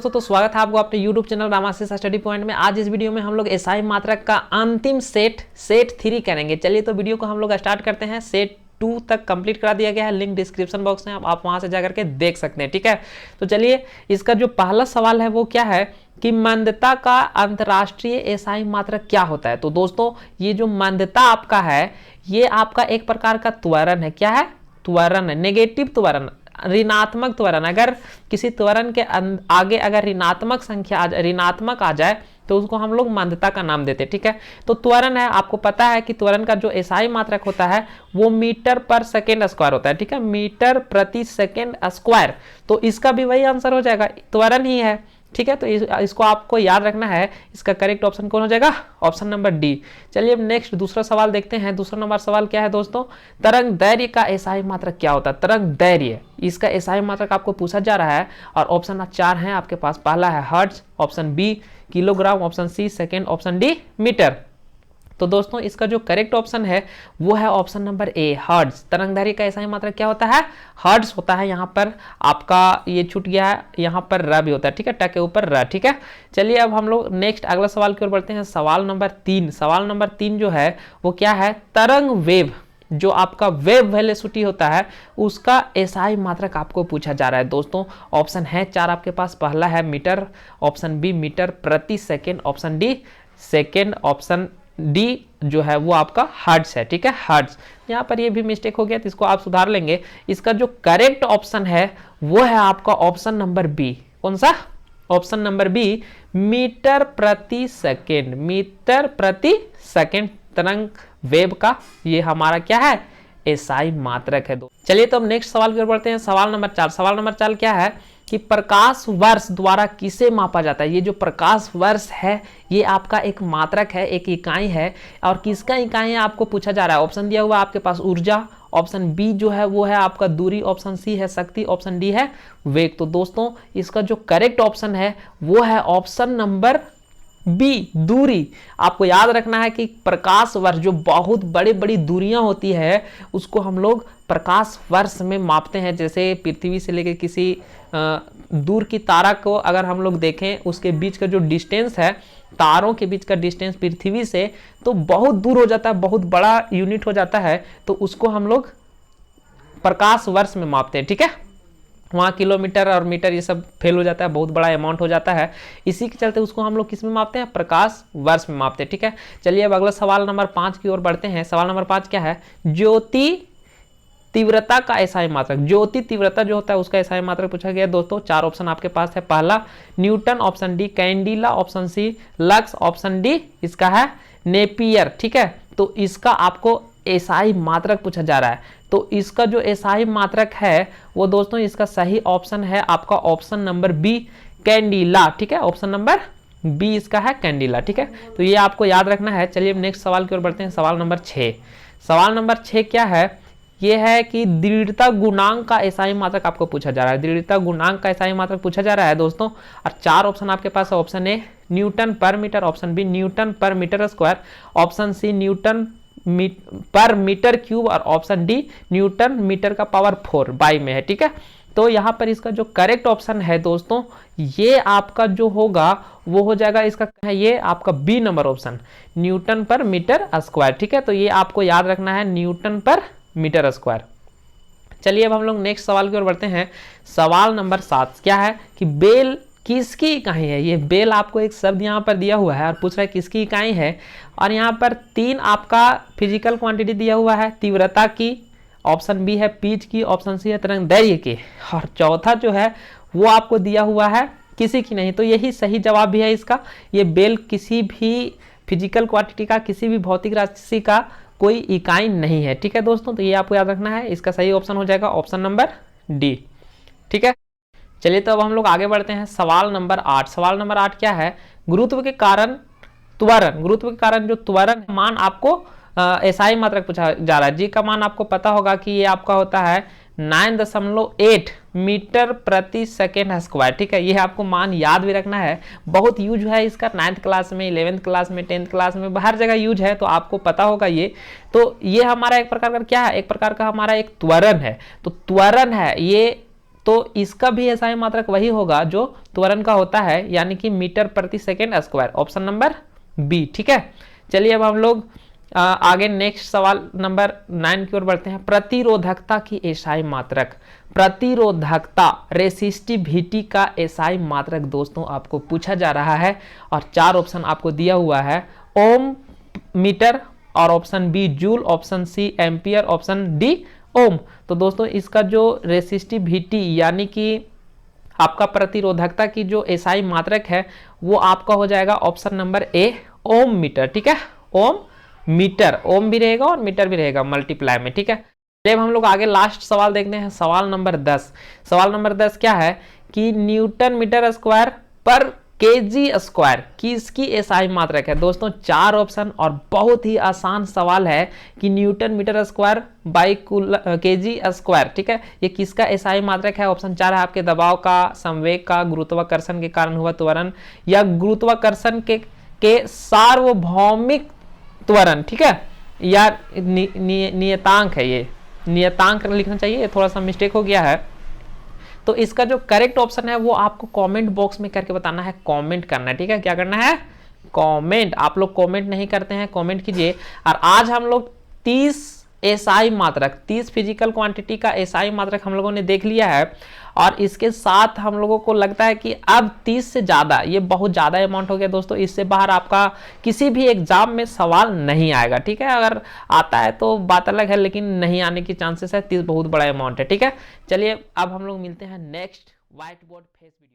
दोस्तों, तो स्वागत है आपको अपने YouTube channel Ramashish study point में। आज इस वीडियो में हम लोग एसआई मात्रक का अंतिम सेट 3 करेंगे। चलिए तो वीडियो को हम लोग स्टार्ट करते हैं। सेट 2 तक कंप्लीट करा दिया गया है, लिंक डिस्क्रिप्शन बॉक्स में, आप वहां से जाकर के देख सकते हैं। ठीक है, तो चलिए इसका जो पहला सवाल है वो क्या है कि मंदता का अंतरराष्ट्रीय एसआई मात्रक क्या होता है। तो दोस्तों ये जो मंदता आपका है ये आपका एक प्रकार का त्वरण है। क्या है? त्वरण है, नेगेटिव त्वरण, ऋणात्मक त्वरण। अगर किसी त्वरण के आगे अगर ऋणात्मक आ जाए तो उसको हम लोग मंदता का नाम देते हैं। ठीक है, तो त्वरण है, आपको पता है कि त्वरण का जो एसआई मात्रक होता है वो मीटर पर सेकेंड स्क्वायर होता है। ठीक है, मीटर प्रति सेकेंड स्क्वायर, तो इसका भी वही आंसर हो जाएगा, त्वरण ही है। ठीक है, तो इसको आपको याद रखना है। इसका करेक्ट ऑप्शन कौन हो जाएगा? Option number D. चलिए अब नेक्स्ट दूसरा सवाल देखते हैं। दूसरा नंबर सवाल क्या है दोस्तों? तरंग दैर्घ्य का एसआई मात्रक क्या होता है? तरंग दैर्घ्य, इसका एसआई मात्रक आपको पूछा जा रहा है और ऑप्शन 4 हैं आपके पास। पहला है hertz, option B kilogram, option C second, option D metre. तो दोस्तों इसका जो करेक्ट ऑप्शन है वो है ऑप्शन नंबर ए, हर्ट्ज। तरंगदैर्घ्य का एसआई मात्रक क्या होता है? हर्ट्ज होता है। यहाँ पर आपका ये छूट गया है, यहाँ पर र भी होता है। ठीक है, ट के ऊपर र। ठीक है, चलिए अब हम लोग नेक्स्ट अगला सवाल की ओर बढ़ते हैं। सवाल नंबर 3। सवाल नंबर 3 जो है वो क्या है? तरंग वेव, जो आपका वेव वेलोसिटी होता है उसका एसआई मात्रक आपको पूछा जा रहा है। दोस्तों ऑप्शन है 4 आपके पास। पहला है मीटर, ऑप्शन बी मीटर प्रति second, option D second, option D जो है वो आपका हर्ट्ज है। ठीक है, हर्ट्ज। यहाँ पर ये भी मिस्टेक हो गया तो इसको आप सुधार लेंगे। इसका जो करेक्ट ऑप्शन है वो है आपका ऑप्शन नंबर बी। कौन सा? ऑप्शन नंबर बी, मीटर प्रति सेकेंड। मीटर प्रति सेकेंड तरंग वेव का ये हमारा क्या है? एसआई मात्रक है। चलिए तो अब नेक्स्ट सवाल की ओर बढ़ते हैं। सवाल नंबर 4। सवाल नंबर 4 क्या है कि प्रकाश वर्ष द्वारा किसे मापा जाता है? ये जो प्रकाश वर्ष है ये आपका एक मात्रक है, एक इकाई है, और किसका इकाई है आपको पूछा जा रहा है। ऑप्शन दिया हुआ आपके पास ऊर्जा, ऑप्शन बी जो है वो है आपका दूरी, ऑप्शन सी है शक्ति, ऑप्शन डी है वेग। तो दोस्तों इसका जो करेक्ट ऑप्शन है वो है ऑप्शन नंबर बी, दूरी। आपको याद रखना है कि प्रकाश वर्ष जो बहुत बड़ी बड़ी दूरियां होती है उसको हम लोग प्रकाश वर्ष में मापते हैं। जैसे पृथ्वी से लेकर किसी दूर की तारा को अगर हम लोग देखें, उसके बीच का जो डिस्टेंस है, तारों के बीच का डिस्टेंस पृथ्वी से तो बहुत दूर हो जाता है, बहुत बड़ा यूनिट हो जाता है, तो उसको हम लोग प्रकाश वर्ष में मापते हैं। ठीक है, वहाँ किलोमीटर और मीटर ये सब फेल हो जाता है, बहुत बड़ा अमाउंट हो जाता है। इसी के चलते उसको हम लोग किस में मापते हैं? प्रकाश वर्ष में मापते हैं। ठीक है, चलिए अब अगला सवाल नंबर 5 की ओर बढ़ते हैं। सवाल नंबर 5 क्या है? ज्योति तीव्रता का एसआई मात्रक। ज्योति तीव्रता जो होता है उसका एसआई मात्रक पूछा गया दोस्तों। 4 ऑप्शन आपके पास है। पहला newton, option D candela, option C lux, option D इसका है नेपियर। ठीक है, तो इसका आपको एसआई मात्रक पूछा जा रहा है। तो इसका जो एसआई मात्रक है वो दोस्तों इसका सही ऑप्शन है आपका ऑप्शन नंबर बी, कैंडिला। ठीक है, ऑप्शन नंबर बी इसका है कैंडिला। ठीक है, तो ये आपको याद रखना है। चलिए अब नेक्स्ट सवाल की ओर बढ़ते हैं। सवाल नंबर 6। सवाल नंबर 6 क्या है? ये है कि दृढ़ता गुणांक का एसआई मात्रक आपको पूछा जा रहा है। दृढ़ता गुणांक का एसआई मात्रक पूछा जा रहा है दोस्तों, और 4 ऑप्शन आपके पास है। Option A newton per metre, option B newton per metre square, option C newton per metre cube, और ऑप्शन डी न्यूटन मीटर का पावर 4 बाई में है। ठीक है, तो यहाँ पर इसका जो करेक्ट ऑप्शन है दोस्तों ये आपका जो होगा वो हो जाएगा, इसका है ये आपका B number option, Newton per metre square. ठीक है, तो ये आपको याद रखना है, न्यूटन पर मीटर स्क्वायर। चलिए अब हम लोग नेक्स्ट सवाल की ओर बढ़ते हैं। सवाल नंबर 7 क्या है कि बेल किसकी इकाई है? ये बेल आपको एक शब्द यहाँ पर दिया हुआ है और पूछ रहा है किसकी इकाई है, और यहाँ पर 3 आपका फिजिकल क्वांटिटी दिया हुआ है। तीव्रता की, ऑप्शन बी है पिच की, ऑप्शन सी है तरंग दैर्घ्य की, और चौथा जो है वो आपको दिया हुआ है किसी की नहीं। तो यही सही जवाब भी है इसका। ये बेल किसी भी फिजिकल क्वांटिटी का, किसी भी भौतिक राशि का कोई इकाई नहीं है। ठीक है दोस्तों, तो ये आपको याद रखना है। इसका सही ऑप्शन हो जाएगा ऑप्शन नंबर डी। ठीक है, चलिए तो अब हम लोग आगे बढ़ते हैं। सवाल नंबर 8। सवाल नंबर 8 क्या है? गुरुत्व के कारण त्वरण। गुरुत्व के कारण जो त्वरण मान आपको एसआई मात्रक पूछा जा रहा है। जी का मान आपको पता होगा कि ये आपका होता है 9.8 मीटर प्रति सेकेंड स्क्वायर। ठीक है, ये आपको मान याद भी रखना है। बहुत यूज है इसका 9th क्लास में, 11th क्लास में, 10th क्लास में, हर जगह यूज है, तो आपको पता होगा ये। तो ये हमारा एक प्रकार का क्या है? एक प्रकार का हमारा एक त्वरण है। तो त्वरण है, ये तो इसका भी एसआई मात्रक वही होगा जो त्वरण का होता है, यानी कि मीटर प्रति second square, option number B. ठीक है, चलिए अब हम लोग आगे नेक्स्ट सवाल नंबर 9 की ओर बढ़ते हैं। प्रतिरोधकता की एसआई मात्रक, प्रतिरोधकता रेसिस्टिविटी का एसआई मात्रक दोस्तों आपको पूछा जा रहा है और 4 ऑप्शन आपको दिया हुआ है, ओम, मीटर, और option B joule, option C ampere, option D ohm. तो दोस्तों इसका जो रेसिस्टिविटी यानी कि आपका प्रतिरोधकता की जो एसआई मात्रक है वो आपका हो जाएगा option number A ohm metre. ठीक है, ओम मीटर, ओम भी रहेगा और मीटर भी रहेगा मल्टीप्लाई में। ठीक है, जब हम लोग आगे लास्ट सवाल देखते हैं, सवाल नंबर 10। सवाल नंबर 10 क्या है कि न्यूटन मीटर स्क्वायर पर केजी स्क्वायर की इसकी एसआई मात्रक है। दोस्तों 4 ऑप्शन और बहुत ही आसान सवाल है कि newton metre square by KG square. ठीक है, ये किसका एसआई मात्रक है? ऑप्शन 4 है आपके दबाव का, संवेग का, गुरुत्वाकर्षण के कारण हुआ त्वरण या गुरुत्वाकर्षण के सार्वभौमिक त्वरण। ठीक है, या नियतांक है, ये नियतांक लिखना चाहिए, ये थोड़ा सा मिस्टेक हो गया है। तो इसका जो करेक्ट ऑप्शन है वो आपको कमेंट बॉक्स में करके बताना है, कमेंट करना है। ठीक है, क्या करना है? कमेंट। आप लोग कमेंट नहीं करते हैं, कमेंट कीजिए। और आज हम लोग 30 एसआई मात्रक, 30 फिजिकल क्वांटिटी का एसआई मात्रक हम लोगों ने देख लिया है और इसके साथ हम लोगों को लगता है कि अब 30 से ज़्यादा, ये बहुत ज़्यादा अमाउंट हो गया दोस्तों। इससे बाहर आपका किसी भी एग्जाम में सवाल नहीं आएगा। ठीक है, अगर आता है तो बात अलग है, लेकिन नहीं आने की चांसेस है। 30 बहुत बड़ा अमाउंट है। ठीक है, चलिए अब हम लोग मिलते हैं next white board face video.